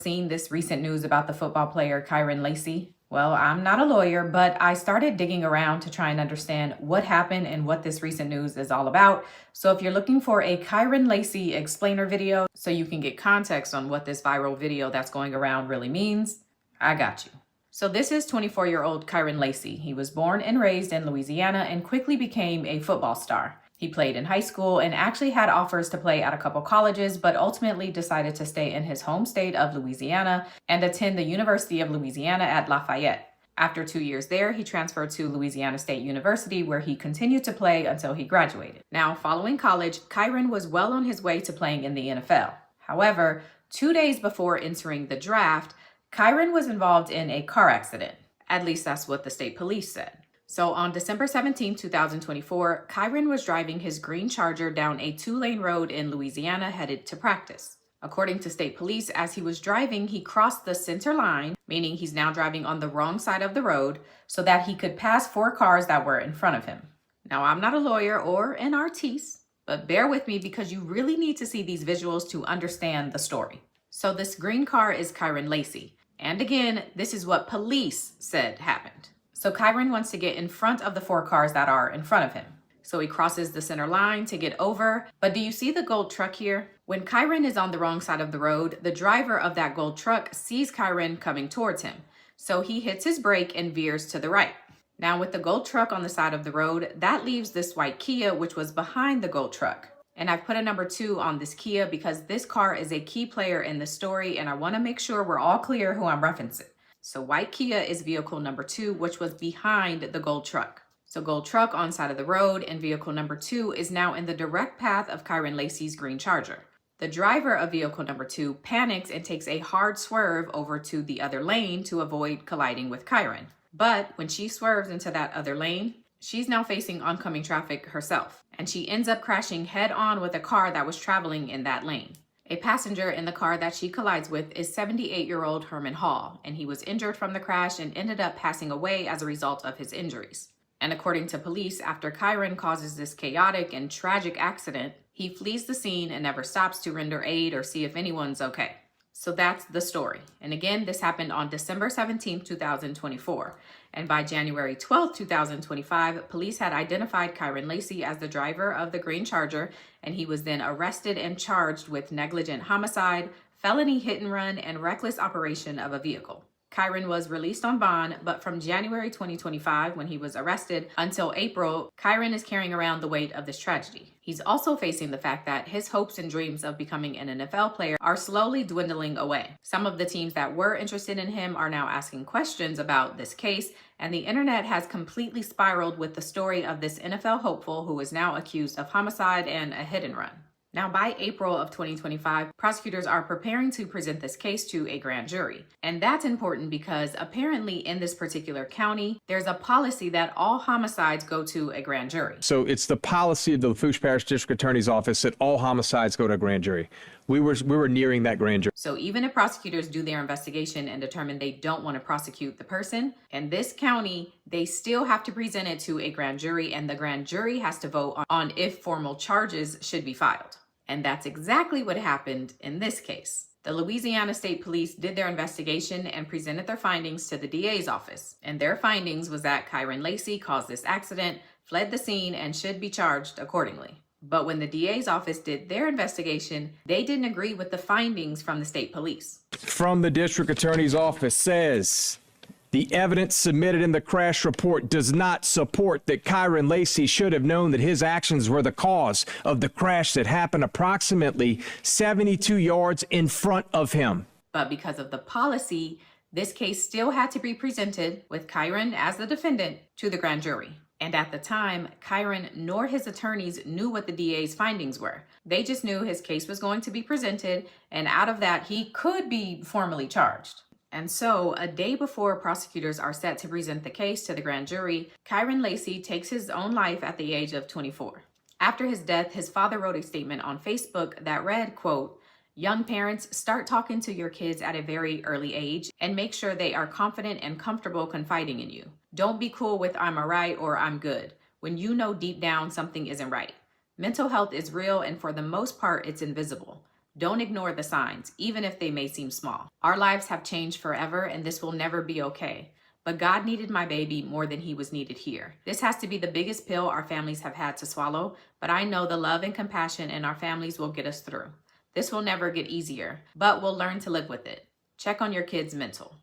Seen this recent news about the football player Kyren Lacy? Well, I'm not a lawyer, but I started digging around to try and understand what happened and what this recent news is all about. So if you're looking for a Kyren Lacy explainer video so you can get context on what this viral video that's going around really means, I got you. So this is 24-year-old Kyren Lacy. He was born and raised in Louisiana and quickly became a football star. He played in high school and actually had offers to play at a couple colleges, but ultimately decided to stay in his home state of Louisiana and attend the University of Louisiana at Lafayette. After 2 years there, he transferred to Louisiana State University, where he continued to play until he graduated. Now, following college, Kyren was well on his way to playing in the NFL. However, 2 days before entering the draft, Kyren was involved in a car accident. At least that's what the state police said. So on December 17, 2024, Kyren was driving his green Charger down a 2-lane road in Louisiana headed to practice. According to state police, as he was driving, he crossed the center line, meaning he's now driving on the wrong side of the road, so that he could pass 4 cars that were in front of him. Now, I'm not a lawyer or an artiste, but bear with me because you really need to see these visuals to understand the story. So this green car is Kyren Lacy. And again, this is what police said happened. So Kyren wants to get in front of the 4 cars that are in front of him. So he crosses the center line to get over. But do you see the gold truck here? When Kyren is on the wrong side of the road, the driver of that gold truck sees Kyren coming towards him. So he hits his brake and veers to the right. Now with the gold truck on the side of the road, that leaves this white Kia, which was behind the gold truck. And I've put a number 2 on this Kia because this car is a key player in the story, and I want to make sure we're all clear who I'm referencing. So white Kia is vehicle number 2, which was behind the gold truck. So gold truck on side of the road, and vehicle number 2 is now in the direct path of Kyren Lacy's green Charger. The driver of vehicle number 2 panics and takes a hard swerve over to the other lane to avoid colliding with Kyren. But when she swerves into that other lane, she's now facing oncoming traffic herself, and she ends up crashing head on with a car that was traveling in that lane. A passenger in the car that she collides with is 78-year-old Herman Hall, and he was injured from the crash and ended up passing away as a result of his injuries. And according to police, after Kyren causes this chaotic and tragic accident, he flees the scene and never stops to render aid or see if anyone's okay. So that's the story. And again, this happened on December 17, 2024. And by January 12, 2025, police had identified Kyren Lacy as the driver of the green Charger, and he was then arrested and charged with negligent homicide, felony hit and run, and reckless operation of a vehicle. Kyren was released on bond, but from January 2025, when he was arrested, until April, Kyren is carrying around the weight of this tragedy. He's also facing the fact that his hopes and dreams of becoming an NFL player are slowly dwindling away. Some of the teams that were interested in him are now asking questions about this case, and the internet has completely spiraled with the story of this NFL hopeful who is now accused of homicide and a hit and run. Now, by April of 2025, prosecutors are preparing to present this case to a grand jury. And that's important because apparently in this particular county, there's a policy that all homicides go to a grand jury. So it's the policy of the Lafourche Parish District Attorney's Office that all homicides go to a grand jury. We were nearing that grand jury. So even if prosecutors do their investigation and determine they don't want to prosecute the person, in this county, they still have to present it to a grand jury, and the grand jury has to vote on if formal charges should be filed. And that's exactly what happened in this case. The Louisiana State Police did their investigation and presented their findings to the DA's office. And their findings was that Kyren Lacy caused this accident, fled the scene, and should be charged accordingly. But when the DA's office did their investigation, they didn't agree with the findings from the state police. From the district attorney's office says, the evidence submitted in the crash report does not support that Kyren Lacy should have known that his actions were the cause of the crash that happened approximately 72 yards in front of him. But because of the policy, this case still had to be presented with Kyren as the defendant to the grand jury. And at the time, Kyren nor his attorneys knew what the DA's findings were. They just knew his case was going to be presented, and out of that, he could be formally charged. And so, a day before prosecutors are set to present the case to the grand jury, Kyren Lacy takes his own life at the age of 24. After his death, his father wrote a statement on Facebook that read, quote, "Young parents, start talking to your kids at a very early age and make sure they are confident and comfortable confiding in you. Don't be cool with I'm all right or I'm good when you know deep down something isn't right. Mental health is real, and for the most part, it's invisible. Don't ignore the signs, even if they may seem small. Our lives have changed forever, and this will never be okay. But God needed my baby more than he was needed here. This has to be the biggest pill our families have had to swallow, but I know the love and compassion in our families will get us through. This will never get easier, but we'll learn to live with it. Check on your kids' mental.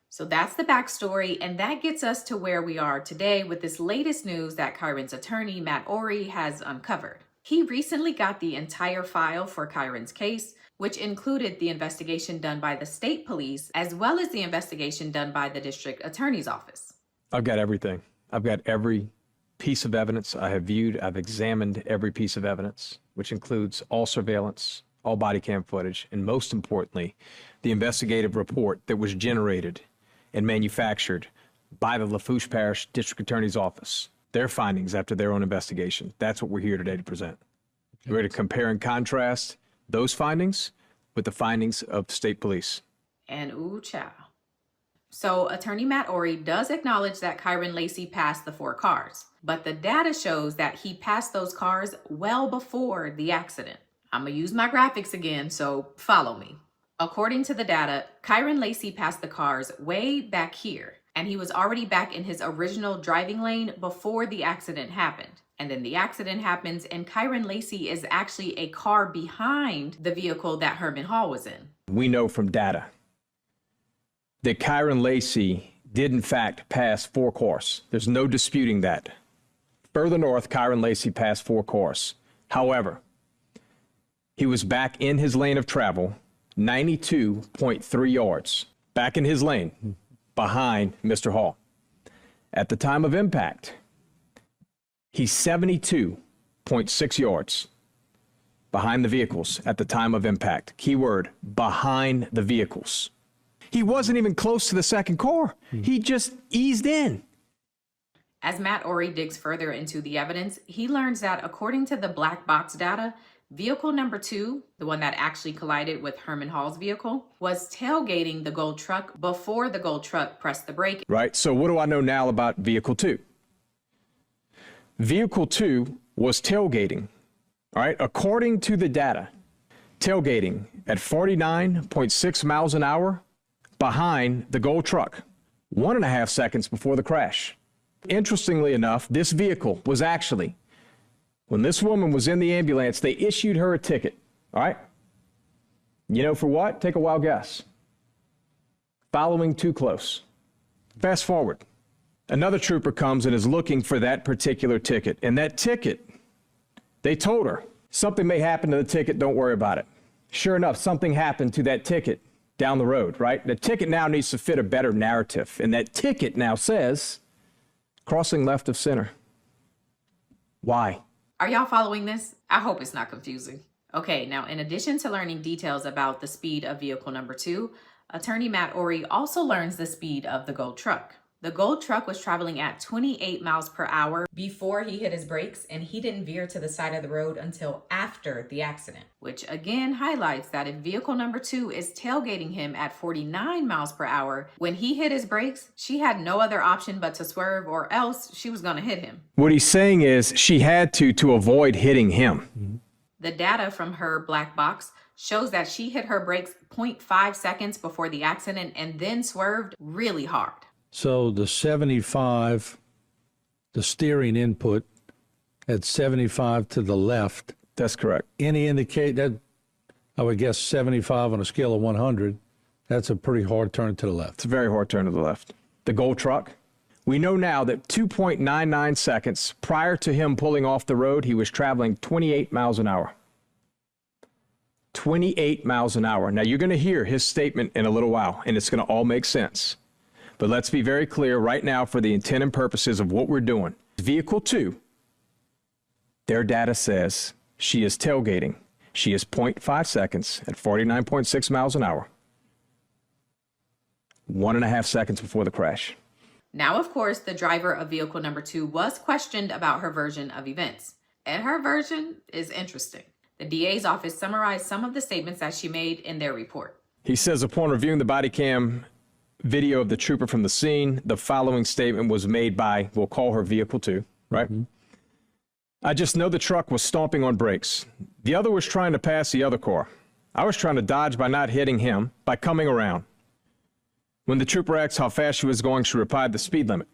So that's the backstory, and that gets us to where we are today with this latest news that Kyren's attorney, Matt Ory, has uncovered. He recently got the entire file for Kyren's case, which included the investigation done by the state police, as well as the investigation done by the district attorney's office. I've got everything. I've got every piece of evidence I have viewed. I've examined every piece of evidence, which includes all surveillance, all body cam footage, and most importantly, the investigative report that was generated and manufactured by the Lafourche Parish District Attorney's Office. Their findings after their own investigation. That's what we're here today to present. We're going to compare and contrast those findings with the findings of state police. And ooh, child. So attorney Matt Ory does acknowledge that Kyren Lacy passed the 4 cars, but the data shows that he passed those cars well before the accident. I'm going to use my graphics again, so follow me. According to the data, Kyren Lacy passed the cars way back here, and he was already back in his original driving lane before the accident happened. And then the accident happens, and Kyren Lacy is actually a car behind the vehicle that Herman Hall was in. We know from data that Kyren Lacy did in fact pass 4 cars. There's no disputing that. Further north, Kyren Lacy passed 4 cars. However, he was back in his lane of travel, 92.3 yards, back in his lane, behind Mr. Hall. At the time of impact, he's 72.6 yards behind the vehicles at the time of impact. Keyword, behind the vehicles. He wasn't even close to the second car. He just eased in. As Matt Ory digs further into the evidence, he learns that according to the black box data, vehicle number 2, the one that actually collided with Herman Hall's vehicle, was tailgating the gold truck before the gold truck pressed the brake. Right, so what do I know now about vehicle 2? Vehicle 2 was tailgating, all right, according to the data, tailgating at 49.6 miles an hour behind the gold truck, 1.5 seconds before the crash. Interestingly enough, this vehicle was actually, when this woman was in the ambulance, they issued her a ticket, all right? You know for what? Take a wild guess. Following too close. Fast forward. Another trooper comes and is looking for that particular ticket. And that ticket, they told her, something may happen to the ticket, don't worry about it. Sure enough, something happened to that ticket down the road, right? The ticket now needs to fit a better narrative. And that ticket now says, crossing left of center. Why? Are y'all following this? I hope it's not confusing. Okay, now in addition to learning details about the speed of vehicle number 2, attorney Matt Ory also learns the speed of the gold truck. The gold truck was traveling at 28 miles per hour before he hit his brakes, and he didn't veer to the side of the road until after the accident, which again highlights that if vehicle number 2 is tailgating him at 49 miles per hour, when he hit his brakes, she had no other option but to swerve, or else she was going to hit him. What he's saying is she had to avoid hitting him. The data from her black box shows that she hit her brakes 0.5 seconds before the accident and then swerved really hard. So the 75, the steering input at 75 to the left. That's correct. Any indicate that, I would guess 75 on a scale of 100, that's a pretty hard turn to the left. It's a very hard turn to the left. The gold truck, we know now that 2.99 seconds prior to him pulling off the road, he was traveling 28 miles an hour. 28 miles an hour. Now you're going to hear his statement in a little while, and it's going to all make sense. But let's be very clear right now for the intent and purposes of what we're doing. Vehicle 2, their data says she is tailgating. She is 0.5 seconds at 49.6 miles an hour. 1.5 seconds before the crash. Now, of course, the driver of vehicle number 2 was questioned about her version of events. And her version is interesting. The DA's office summarized some of the statements that she made in their report. He says upon reviewing the body cam video of the trooper from the scene, the following statement was made by, we'll call her vehicle 2, right? Mm-hmm. I just know the truck was stomping on brakes. The other was trying to pass the other car. I was trying to dodge by not hitting him by coming around. When the trooper asked how fast she was going, she replied the speed limit.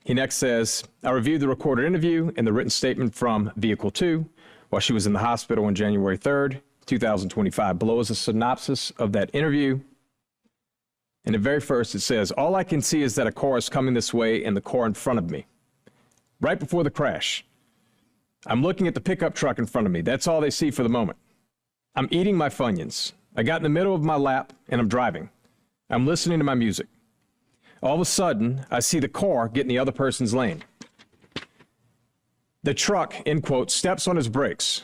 He next says, I reviewed the recorded interview and the written statement from Vehicle 2 while she was in the hospital on January 3rd, 2025. Below is a synopsis of that interview. And at very first it says, all I can see is that a car is coming this way and the car in front of me. Right before the crash. I'm looking at the pickup truck in front of me. That's all they see for the moment. I'm eating my Funyuns. I got in the middle of my lap and I'm driving. I'm listening to my music. All of a sudden, I see the car get in the other person's lane. The truck, end quote, steps on his brakes.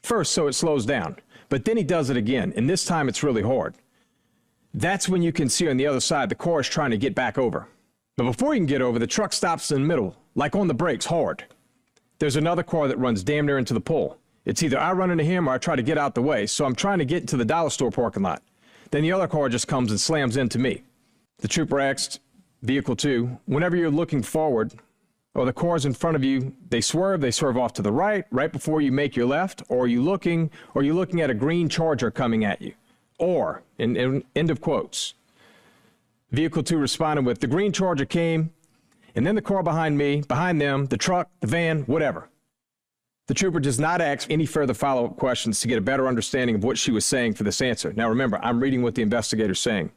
First, so it slows down, but then he does it again, and this time it's really hard. That's when you can see on the other side the car is trying to get back over. But before you can get over, the truck stops in the middle, like on the brakes, hard. There's another car that runs damn near into the pole. It's either I run into him or I try to get out the way, so I'm trying to get into the dollar store parking lot. Then the other car just comes and slams into me. The trooper asked Vehicle 2, whenever you're looking forward, or the cars in front of you, they swerve off to the right before you make your left, or are you looking at a green Charger coming at you? Or, in end of quotes. Vehicle 2 responded with, the green Charger came, and then the car behind me, behind them, the truck, the van, whatever. The trooper does not ask any further follow-up questions to get a better understanding of what she was saying for this answer. Now remember, I'm reading what the investigator's saying.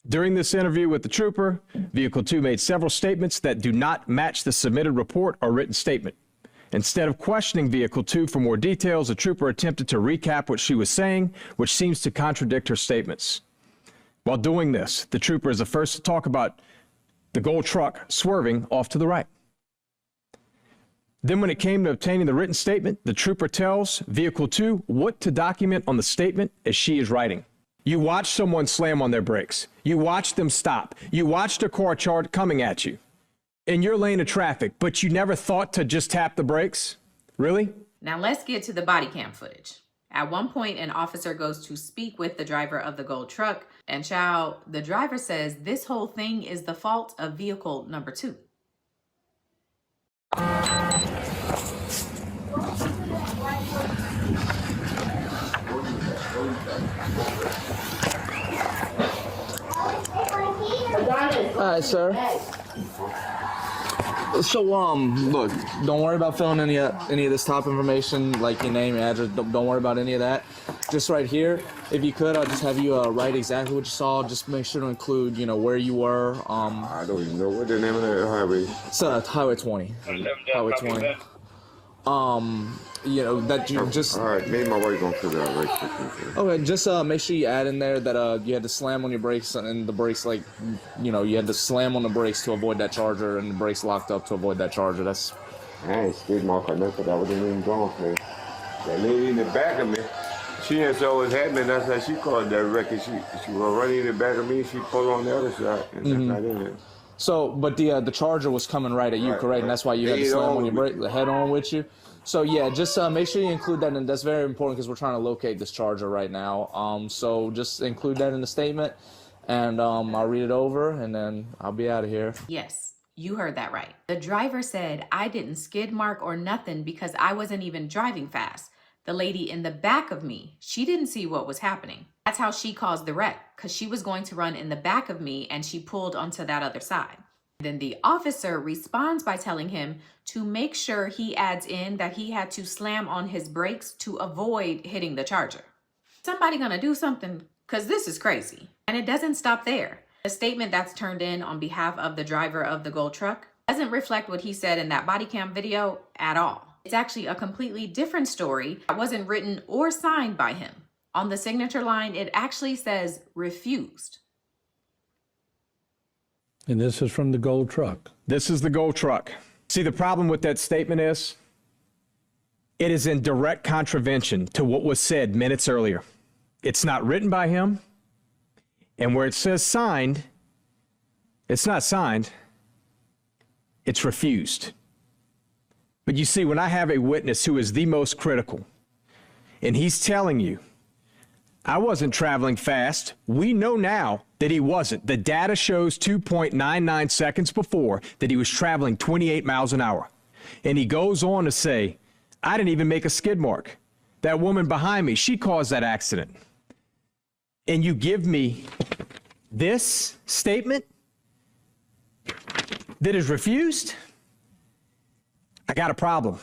During this interview with the trooper, Vehicle 2 made several statements that do not match the submitted report or written statement. Instead of questioning Vehicle 2 for more details, the trooper attempted to recap what she was saying, which seems to contradict her statements. While doing this, the trooper is the first to talk about the gold truck swerving off to the right. Then when it came to obtaining the written statement, the trooper tells Vehicle 2 what to document on the statement as she is writing. You watched someone slam on their brakes. You watched them stop. You watched a car coming at you in your lane of traffic, but you never thought to just tap the brakes? Really? Now let's get to the body cam footage. At one point, an officer goes to speak with the driver of the gold truck, and the driver says this whole thing is the fault of vehicle number 2. All right, sir. So, look, don't worry about filling any of this top information, like your name, your address. Don't worry about any of that. Just right here, if you could, I'll just have you write exactly what you saw. Just make sure to include, where you were. I don't even know what the name of that highway. It's Highway 20. Highway 20. That you just. All right, me and my wife gonna figure out right quick. Okay, just make sure you add in there that you had to slam on your brakes and the brakes, you had to slam on the brakes to avoid that Charger and the brakes locked up to avoid that Charger. That's. I ain't skid mark or nothing. That wasn't even going for it. That lady in the back of me, she didn't saw what happened. That's how she called that wreck. She was running in the back of me. She pulled on the other side, and that's not in it. So, but the Charger was coming right at you, correct? Right. And that's why you had to slam on your brake, the head on with you. So yeah, just make sure you include that, and that's very important because we're trying to locate this Charger right now. So just include that in the statement, and I'll read it over, and then I'll be out of here. Yes, you heard that right. The driver said, I didn't skid mark or nothing because I wasn't even driving fast. The lady in the back of me, she didn't see what was happening. That's how she caused the wreck, because she was going to run in the back of me and she pulled onto that other side. Then the officer responds by telling him to make sure he adds in that he had to slam on his brakes to avoid hitting the Charger. Somebody gonna do something, because this is crazy. And it doesn't stop there. The statement that's turned in on behalf of the driver of the gold truck doesn't reflect what he said in that body cam video at all. It's actually a completely different story that wasn't written or signed by him. On the signature line, it actually says refused. And this is from the gold truck. This is the gold truck. See, the problem with that statement is it is in direct contravention to what was said minutes earlier. It's not written by him. And where it says signed, it's not signed, it's refused. But you see, when I have a witness who is the most critical, and he's telling you, I wasn't traveling fast. We know now that he wasn't. The data shows 2.99 seconds before that he was traveling 28 miles an hour. And he goes on to say, I didn't even make a skid mark. that woman behind me, she caused that accident. And you give me this statement that is refused? I got a problem.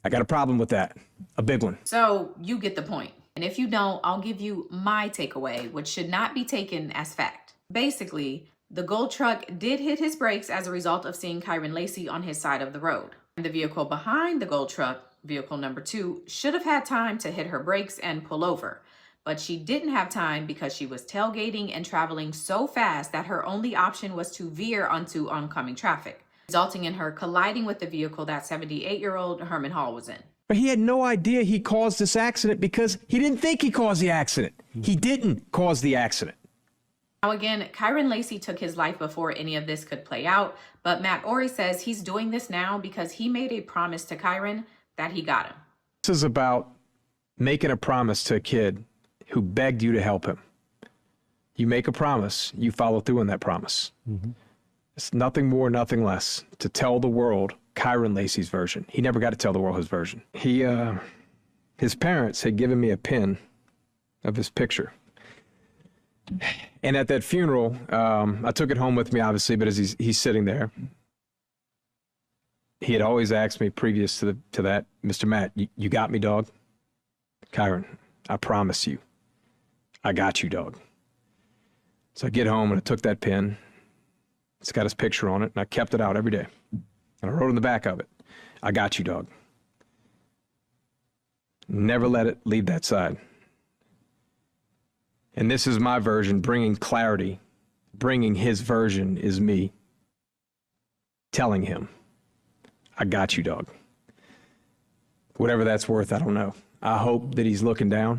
I got a problem with that. A big one. So you get the point. And if you don't, I'll give you my takeaway, which should not be taken as fact. Basically, the gold truck did hit his brakes as a result of seeing Kyren Lacy on his side of the road. And the vehicle behind the gold truck, vehicle number 2, should have had time to hit her brakes and pull over. But she didn't have time because she was tailgating and traveling so fast that her only option was to veer onto oncoming traffic, resulting in her colliding with the vehicle that 78-year-old Herman Hall was in. But he had no idea he caused this accident because he didn't think he caused the accident. He didn't cause the accident. Now again, Kyren Lacy took his life before any of this could play out, but Matt Ory says he's doing this now because he made a promise to Kyren that he got him. This is about making a promise to a kid who begged you to help him. You make a promise, you follow through on that promise. It's nothing more, nothing less to tell the world Kyren Lacy's version. He never got to tell the world his version. His parents had given me a pin of his picture. And at that funeral, I took it home with me, obviously, but as he's sitting there, he had always asked me previous to that, Mr. Matt, you got me, dog? Kyren, I promise you, I got you, dog. So I get home and I took that pin. It's got his picture on it, and I kept it out every day. And I wrote on the back of it, I got you, dog. Never let it leave that side. And this is my version, bringing clarity. Bringing his version is me telling him, I got you, dog. Whatever that's worth, I don't know. I hope that he's looking down